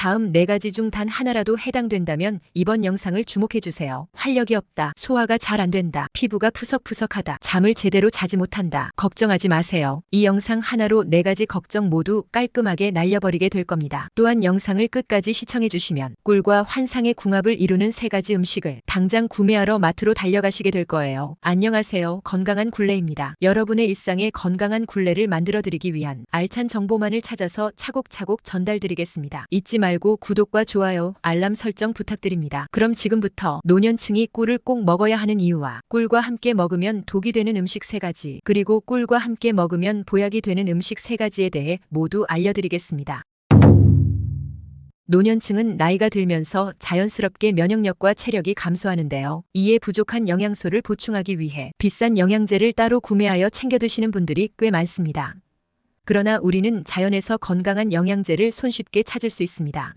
다음 4가지 중 단 하나라도 해당된다면 이번 영상을 주목해주세요. 활력이 없다. 소화가 잘 안 된다. 피부가 푸석푸석하다. 잠을 제대로 자지 못한다. 걱정하지 마세요. 이 영상 하나로 4가지 걱정 모두 깔끔하게 날려버리게 될 겁니다. 또한 영상을 끝까지 시청해주시면 꿀과 환상의 궁합을 이루는 3가지 음식을 당장 구매하러 마트로 달려가시게 될 거예요. 안녕하세요. 건강한 굴레입니다. 여러분의 일상에 건강한 굴레를 만들어드리기 위한 알찬 정보만을 찾아서 차곡차곡 전달드리겠습니다. 잊지 말고 구독과 좋아요, 알람 설정 부탁드립니다. 그럼 지금부터 노년층이 꿀을 꼭 먹어야 하는 이유와 꿀과 함께 먹으면 독이 되는 음식 3가지, 그리고 꿀과 함께 먹으면 보약이 되는 음식 3가지에 대해 모두 알려드리겠습니다. 노년층은 나이가 들면서 자연스럽게 면역력과 체력이 감소하는데요. 이에 부족한 영양소를 보충하기 위해 비싼 영양제를 따로 구매하여 챙겨 드시는 분들이 꽤 많습니다. 그러나 우리는 자연에서 건강한 영양제를 손쉽게 찾을 수 있습니다.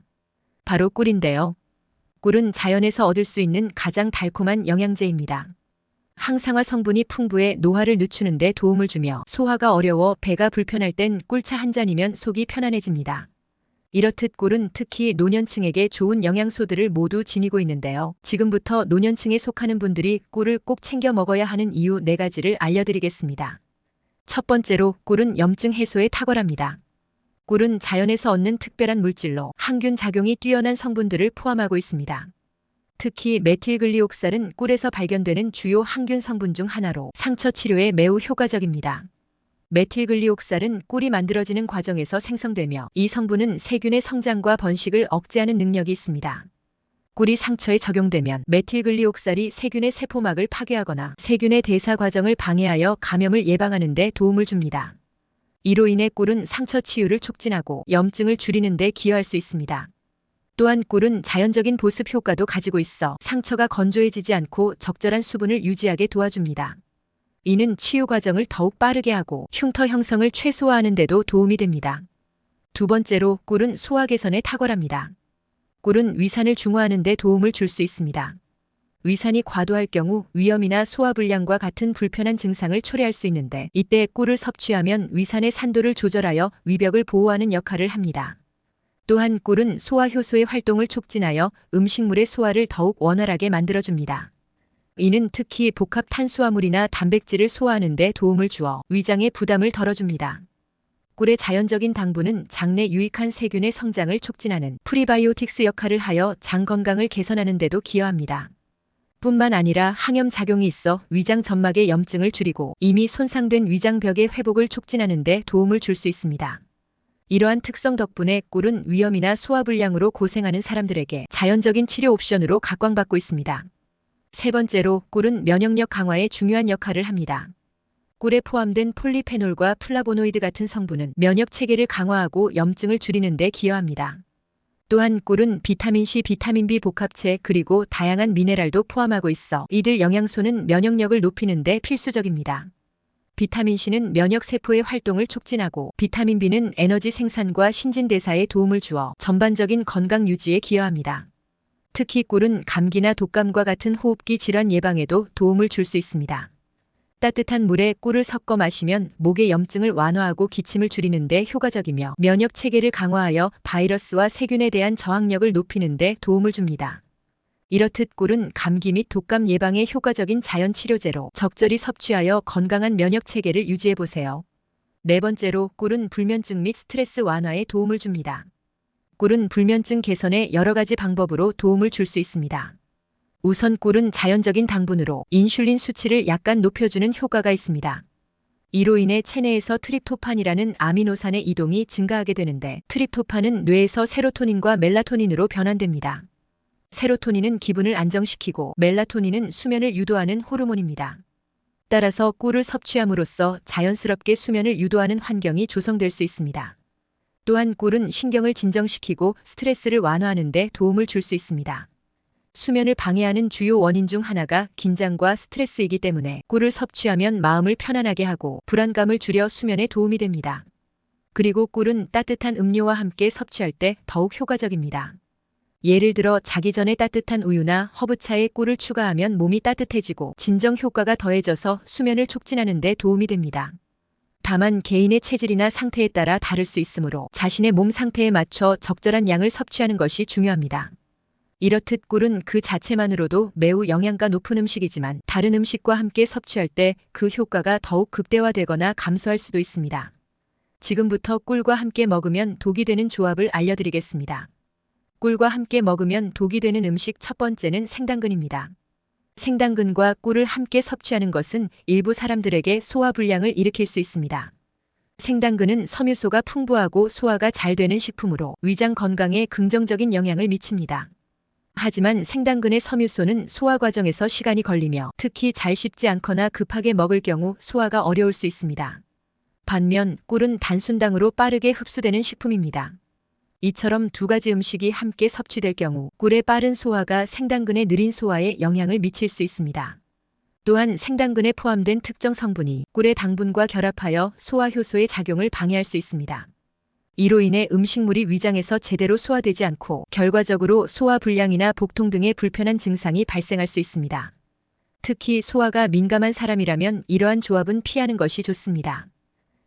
바로 꿀인데요. 꿀은 자연에서 얻을 수 있는 가장 달콤한 영양제입니다. 항산화 성분이 풍부해 노화를 늦추는 데 도움을 주며 소화가 어려워 배가 불편할 땐 꿀차 한 잔이면 속이 편안해집니다. 이렇듯 꿀은 특히 노년층에게 좋은 영양소들을 모두 지니고 있는데요. 지금부터 노년층에 속하는 분들이 꿀을 꼭 챙겨 먹어야 하는 이유 4가지를 알려드리겠습니다. 첫 번째로 꿀은 염증 해소에 탁월합니다. 꿀은 자연에서 얻는 특별한 물질로 항균 작용이 뛰어난 성분들을 포함하고 있습니다. 특히 메틸글리옥살은 꿀에서 발견되는 주요 항균 성분 중 하나로 상처 치료에 매우 효과적입니다. 메틸글리옥살은 꿀이 만들어지는 과정에서 생성되며 이 성분은 세균의 성장과 번식을 억제하는 능력이 있습니다. 꿀이 상처에 적용되면 메틸글리옥살이 세균의 세포막을 파괴하거나 세균의 대사 과정을 방해하여 감염을 예방하는 데 도움을 줍니다. 이로 인해 꿀은 상처 치유를 촉진하고 염증을 줄이는 데 기여할 수 있습니다. 또한 꿀은 자연적인 보습 효과도 가지고 있어 상처가 건조해지지 않고 적절한 수분을 유지하게 도와줍니다. 이는 치유 과정을 더욱 빠르게 하고 흉터 형성을 최소화하는 데도 도움이 됩니다. 두 번째로 꿀은 소화 개선에 탁월합니다. 꿀은 위산을 중화하는 데 도움을 줄 수 있습니다. 위산이 과도할 경우 위염이나 소화불량과 같은 불편한 증상을 초래할 수 있는데 이때 꿀을 섭취하면 위산의 산도를 조절하여 위벽을 보호하는 역할을 합니다. 또한 꿀은 소화 효소의 활동을 촉진하여 음식물의 소화를 더욱 원활하게 만들어줍니다. 이는 특히 복합 탄수화물이나 단백질을 소화하는 데 도움을 주어 위장의 부담을 덜어줍니다. 꿀의 자연적인 당분은 장내 유익한 세균의 성장을 촉진하는 프리바이오틱스 역할을 하여 장 건강을 개선하는 데도 기여합니다. 뿐만 아니라 항염 작용이 있어 위장 점막의 염증을 줄이고 이미 손상된 위장벽의 회복을 촉진하는 데 도움을 줄 수 있습니다. 이러한 특성 덕분에 꿀은 위염이나 소화불량으로 고생하는 사람들에게 자연적인 치료 옵션으로 각광받고 있습니다. 세 번째로 꿀은 면역력 강화에 중요한 역할을 합니다. 꿀에 포함된 폴리페놀과 플라보노이드 같은 성분은 면역 체계를 강화하고 염증을 줄이는 데 기여합니다. 또한 꿀은 비타민C, 비타민B 복합체 그리고 다양한 미네랄도 포함하고 있어 이들 영양소는 면역력을 높이는 데 필수적입니다. 비타민C는 면역세포의 활동을 촉진하고 비타민B는 에너지 생산과 신진대사에 도움을 주어 전반적인 건강 유지에 기여합니다. 특히 꿀은 감기나 독감과 같은 호흡기 질환 예방에도 도움을 줄 수 있습니다. 따뜻한 물에 꿀을 섞어 마시면 목의 염증을 완화하고 기침을 줄이는 데 효과적이며 면역 체계를 강화하여 바이러스와 세균에 대한 저항력을 높이는 데 도움을 줍니다. 이렇듯 꿀은 감기 및 독감 예방에 효과적인 자연 치료제로 적절히 섭취하여 건강한 면역 체계를 유지해 보세요. 네 번째로 꿀은 불면증 및 스트레스 완화에 도움을 줍니다. 꿀은 불면증 개선에 여러 가지 방법으로 도움을 줄 수 있습니다. 우선 꿀은 자연적인 당분으로 인슐린 수치를 약간 높여주는 효과가 있습니다. 이로 인해 체내에서 트립토판이라는 아미노산의 이동이 증가하게 되는데 트립토판은 뇌에서 세로토닌과 멜라토닌으로 변환됩니다. 세로토닌은 기분을 안정시키고 멜라토닌은 수면을 유도하는 호르몬입니다. 따라서 꿀을 섭취함으로써 자연스럽게 수면을 유도하는 환경이 조성될 수 있습니다. 또한 꿀은 신경을 진정시키고 스트레스를 완화하는 데 도움을 줄 수 있습니다. 수면을 방해하는 주요 원인 중 하나가 긴장과 스트레스이기 때문에 꿀을 섭취하면 마음을 편안하게 하고 불안감을 줄여 수면에 도움이 됩니다. 그리고 꿀은 따뜻한 음료와 함께 섭취할 때 더욱 효과적입니다. 예를 들어 자기 전에 따뜻한 우유나 허브차에 꿀을 추가하면 몸이 따뜻해지고 진정 효과가 더해져서 수면을 촉진하는 데 도움이 됩니다. 다만 개인의 체질이나 상태에 따라 다를 수 있으므로 자신의 몸 상태에 맞춰 적절한 양을 섭취하는 것이 중요합니다. 이렇듯 꿀은 그 자체만으로도 매우 영양가 높은 음식이지만 다른 음식과 함께 섭취할 때 그 효과가 더욱 극대화되거나 감소할 수도 있습니다. 지금부터 꿀과 함께 먹으면 독이 되는 조합을 알려드리겠습니다. 꿀과 함께 먹으면 독이 되는 음식 첫 번째는 생당근입니다. 생당근과 꿀을 함께 섭취하는 것은 일부 사람들에게 소화불량을 일으킬 수 있습니다. 생당근은 섬유소가 풍부하고 소화가 잘 되는 식품으로 위장 건강에 긍정적인 영향을 미칩니다. 하지만 생당근의 섬유소는 소화 과정에서 시간이 걸리며 특히 잘 씹지 않거나 급하게 먹을 경우 소화가 어려울 수 있습니다. 반면 꿀은 단순당으로 빠르게 흡수되는 식품입니다. 이처럼 두 가지 음식이 함께 섭취될 경우 꿀의 빠른 소화가 생당근의 느린 소화에 영향을 미칠 수 있습니다. 또한 생당근에 포함된 특정 성분이 꿀의 당분과 결합하여 소화효소의 작용을 방해할 수 있습니다. 이로 인해 음식물이 위장에서 제대로 소화되지 않고 결과적으로 소화불량이나 복통 등의 불편한 증상이 발생할 수 있습니다. 특히 소화가 민감한 사람이라면 이러한 조합은 피하는 것이 좋습니다.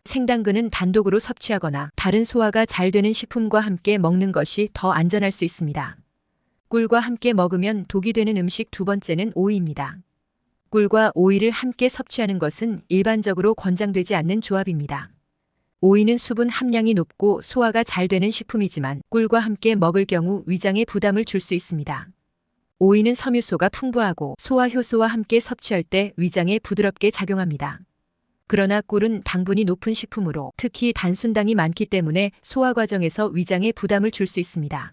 생당근은 단독으로 섭취하거나 다른 소화가 잘 되는 식품과 함께 먹는 것이 더 안전할 수 있습니다. 꿀과 함께 먹으면 독이 되는 음식 두 번째는 오이입니다. 꿀과 오이를 함께 섭취하는 것은 일반적으로 권장되지 않는 조합입니다. 오이는 수분 함량이 높고 소화가 잘 되는 식품이지만 꿀과 함께 먹을 경우 위장에 부담을 줄 수 있습니다. 오이는 섬유소가 풍부하고 소화효소와 함께 섭취할 때 위장에 부드럽게 작용합니다. 그러나 꿀은 당분이 높은 식품으로 특히 단순당이 많기 때문에 소화 과정에서 위장에 부담을 줄 수 있습니다.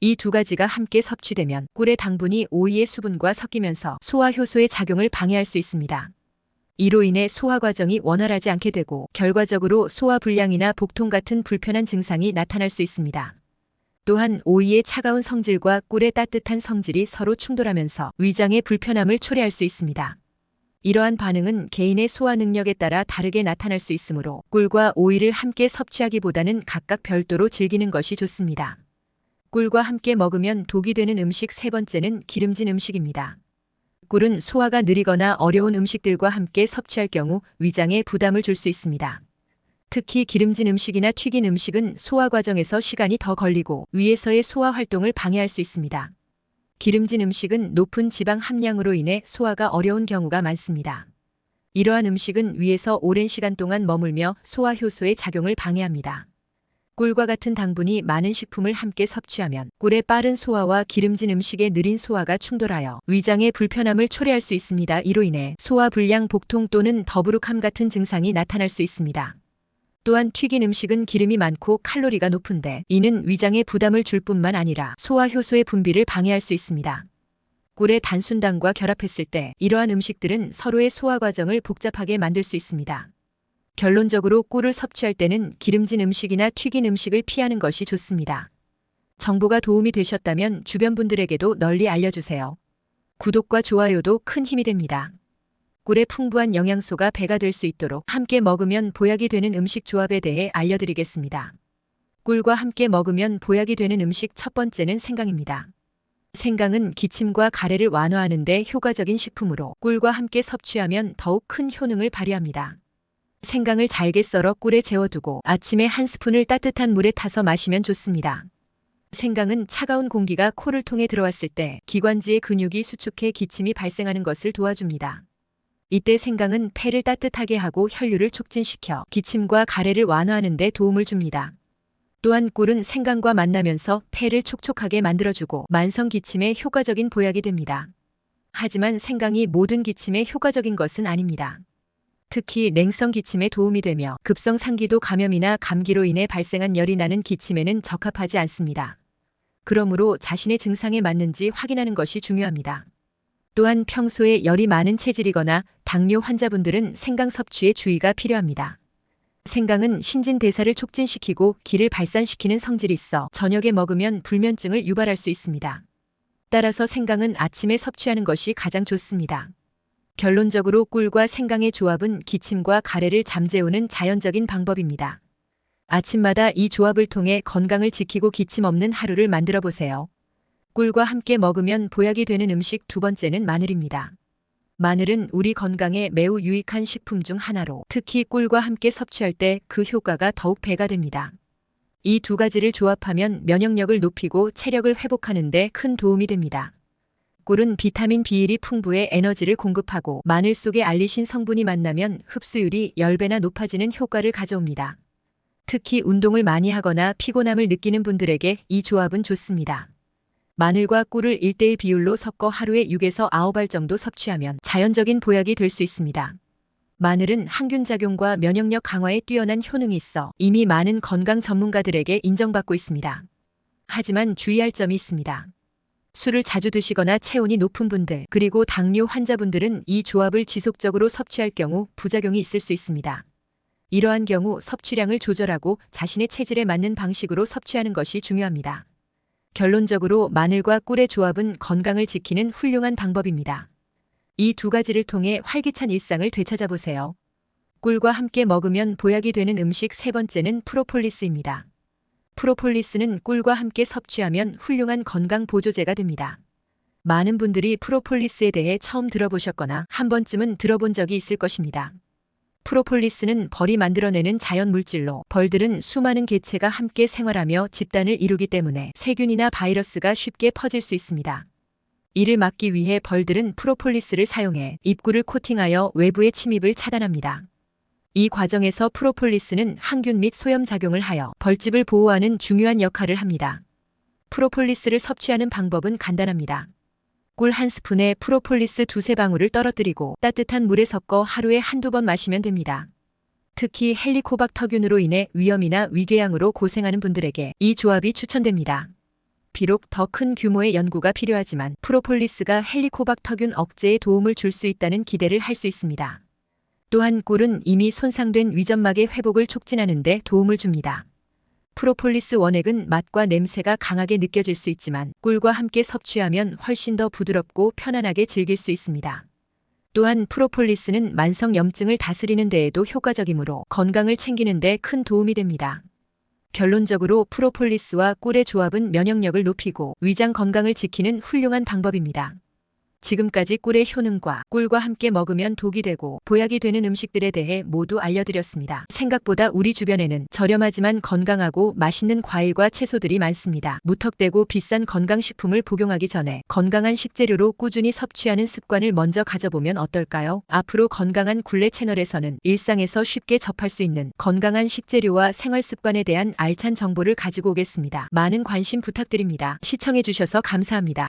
이 두 가지가 함께 섭취되면 꿀의 당분이 오이의 수분과 섞이면서 소화효소의 작용을 방해할 수 있습니다. 이로 인해 소화 과정이 원활하지 않게 되고 결과적으로 소화불량이나 복통 같은 불편한 증상이 나타날 수 있습니다. 또한 오이의 차가운 성질과 꿀의 따뜻한 성질이 서로 충돌하면서 위장의 불편함을 초래할 수 있습니다. 이러한 반응은 개인의 소화 능력에 따라 다르게 나타날 수 있으므로 꿀과 오이를 함께 섭취하기보다는 각각 별도로 즐기는 것이 좋습니다. 꿀과 함께 먹으면 독이 되는 음식 세 번째는 기름진 음식입니다. 꿀은 소화가 느리거나 어려운 음식들과 함께 섭취할 경우 위장에 부담을 줄 수 있습니다. 특히 기름진 음식이나 튀긴 음식은 소화 과정에서 시간이 더 걸리고 위에서의 소화 활동을 방해할 수 있습니다. 기름진 음식은 높은 지방 함량으로 인해 소화가 어려운 경우가 많습니다. 이러한 음식은 위에서 오랜 시간 동안 머물며 소화 효소의 작용을 방해합니다. 꿀과 같은 당분이 많은 식품을 함께 섭취하면 꿀의 빠른 소화와 기름진 음식의 느린 소화가 충돌하여 위장의 불편함을 초래할 수 있습니다. 이로 인해 소화불량, 복통 또는 더부룩함 같은 증상이 나타날 수 있습니다. 또한 튀긴 음식은 기름이 많고 칼로리가 높은데 이는 위장에 부담을 줄 뿐만 아니라 소화효소의 분비를 방해할 수 있습니다. 꿀의 단순당과 결합했을 때 이러한 음식들은 서로의 소화 과정을 복잡하게 만들 수 있습니다. 결론적으로 꿀을 섭취할 때는 기름진 음식이나 튀긴 음식을 피하는 것이 좋습니다. 정보가 도움이 되셨다면 주변 분들에게도 널리 알려주세요. 구독과 좋아요도 큰 힘이 됩니다. 꿀의 풍부한 영양소가 배가 될 수 있도록 함께 먹으면 보약이 되는 음식 조합에 대해 알려드리겠습니다. 꿀과 함께 먹으면 보약이 되는 음식 첫 번째는 생강입니다. 생강은 기침과 가래를 완화하는 데 효과적인 식품으로 꿀과 함께 섭취하면 더욱 큰 효능을 발휘합니다. 생강을 잘게 썰어 꿀에 재워두고 아침에 한 스푼을 따뜻한 물에 타서 마시면 좋습니다. 생강은 차가운 공기가 코를 통해 들어왔을 때 기관지의 근육이 수축해 기침이 발생하는 것을 도와줍니다. 이때 생강은 폐를 따뜻하게 하고 혈류를 촉진시켜 기침과 가래를 완화하는 데 도움을 줍니다. 또한 꿀은 생강과 만나면서 폐를 촉촉하게 만들어주고 만성 기침에 효과적인 보약이 됩니다. 하지만 생강이 모든 기침에 효과적인 것은 아닙니다. 특히 냉성 기침에 도움이 되며 급성 상기도 감염이나 감기로 인해 발생한 열이 나는 기침에는 적합하지 않습니다. 그러므로 자신의 증상에 맞는지 확인하는 것이 중요합니다. 또한 평소에 열이 많은 체질이거나 당뇨 환자분들은 생강 섭취에 주의가 필요합니다. 생강은 신진대사를 촉진시키고 기를 발산시키는 성질이 있어 저녁에 먹으면 불면증을 유발할 수 있습니다. 따라서 생강은 아침에 섭취하는 것이 가장 좋습니다. 결론적으로 꿀과 생강의 조합은 기침과 가래를 잠재우는 자연적인 방법입니다. 아침마다 이 조합을 통해 건강을 지키고 기침 없는 하루를 만들어 보세요. 꿀과 함께 먹으면 보약이 되는 음식 두 번째는 마늘입니다. 마늘은 우리 건강에 매우 유익한 식품 중 하나로 특히 꿀과 함께 섭취할 때 그 효과가 더욱 배가 됩니다. 이 두 가지를 조합하면 면역력을 높이고 체력을 회복하는 데 큰 도움이 됩니다. 꿀은 비타민 B1이 풍부해 에너지를 공급하고 마늘 속의 알리신 성분이 만나면 흡수율이 10배나 높아지는 효과를 가져옵니다. 특히 운동을 많이 하거나 피곤함을 느끼는 분들에게 이 조합은 좋습니다. 마늘과 꿀을 1:1 비율로 섞어 하루에 6에서 9알 정도 섭취하면 자연적인 보약이 될 수 있습니다. 마늘은 항균작용과 면역력 강화에 뛰어난 효능이 있어 이미 많은 건강 전문가들에게 인정받고 있습니다. 하지만 주의할 점이 있습니다. 술을 자주 드시거나 체온이 높은 분들, 그리고 당뇨 환자분들은 이 조합을 지속적으로 섭취할 경우 부작용이 있을 수 있습니다. 이러한 경우 섭취량을 조절하고 자신의 체질에 맞는 방식으로 섭취하는 것이 중요합니다. 결론적으로 마늘과 꿀의 조합은 건강을 지키는 훌륭한 방법입니다. 이 두 가지를 통해 활기찬 일상을 되찾아보세요. 꿀과 함께 먹으면 보약이 되는 음식 세 번째는 프로폴리스입니다. 프로폴리스는 꿀과 함께 섭취하면 훌륭한 건강 보조제가 됩니다. 많은 분들이 프로폴리스에 대해 처음 들어보셨거나 한 번쯤은 들어본 적이 있을 것입니다. 프로폴리스는 벌이 만들어내는 자연 물질로 벌들은 수많은 개체가 함께 생활하며 집단을 이루기 때문에 세균이나 바이러스가 쉽게 퍼질 수 있습니다. 이를 막기 위해 벌들은 프로폴리스를 사용해 입구를 코팅하여 외부의 침입을 차단합니다. 이 과정에서 프로폴리스는 항균 및 소염 작용을 하여 벌집을 보호하는 중요한 역할을 합니다. 프로폴리스를 섭취하는 방법은 간단합니다. 꿀 1스푼에 프로폴리스 2~3방울을 떨어뜨리고 따뜻한 물에 섞어 하루에 한두 번 마시면 됩니다. 특히 헬리코박터균으로 인해 위염이나 위궤양으로 고생하는 분들에게 이 조합이 추천됩니다. 비록 더 큰 규모의 연구가 필요하지만 프로폴리스가 헬리코박터균 억제에 도움을 줄 수 있다는 기대를 할 수 있습니다. 또한 꿀은 이미 손상된 위점막의 회복을 촉진하는 데 도움을 줍니다. 프로폴리스 원액은 맛과 냄새가 강하게 느껴질 수 있지만 꿀과 함께 섭취하면 훨씬 더 부드럽고 편안하게 즐길 수 있습니다. 또한 프로폴리스는 만성염증을 다스리는 데에도 효과적이므로 건강을 챙기는 데 큰 도움이 됩니다. 결론적으로 프로폴리스와 꿀의 조합은 면역력을 높이고 위장 건강을 지키는 훌륭한 방법입니다. 지금까지 꿀의 효능과 꿀과 함께 먹으면 독이 되고 보약이 되는 음식들에 대해 모두 알려드렸습니다. 생각보다 우리 주변에는 저렴하지만 건강하고 맛있는 과일과 채소들이 많습니다. 무턱대고 비싼 건강식품을 복용하기 전에 건강한 식재료로 꾸준히 섭취하는 습관을 먼저 가져보면 어떨까요? 앞으로 건강한 굴레 채널에서는 일상에서 쉽게 접할 수 있는 건강한 식재료와 생활 습관에 대한 알찬 정보를 가지고 오겠습니다. 많은 관심 부탁드립니다. 시청해주셔서 감사합니다.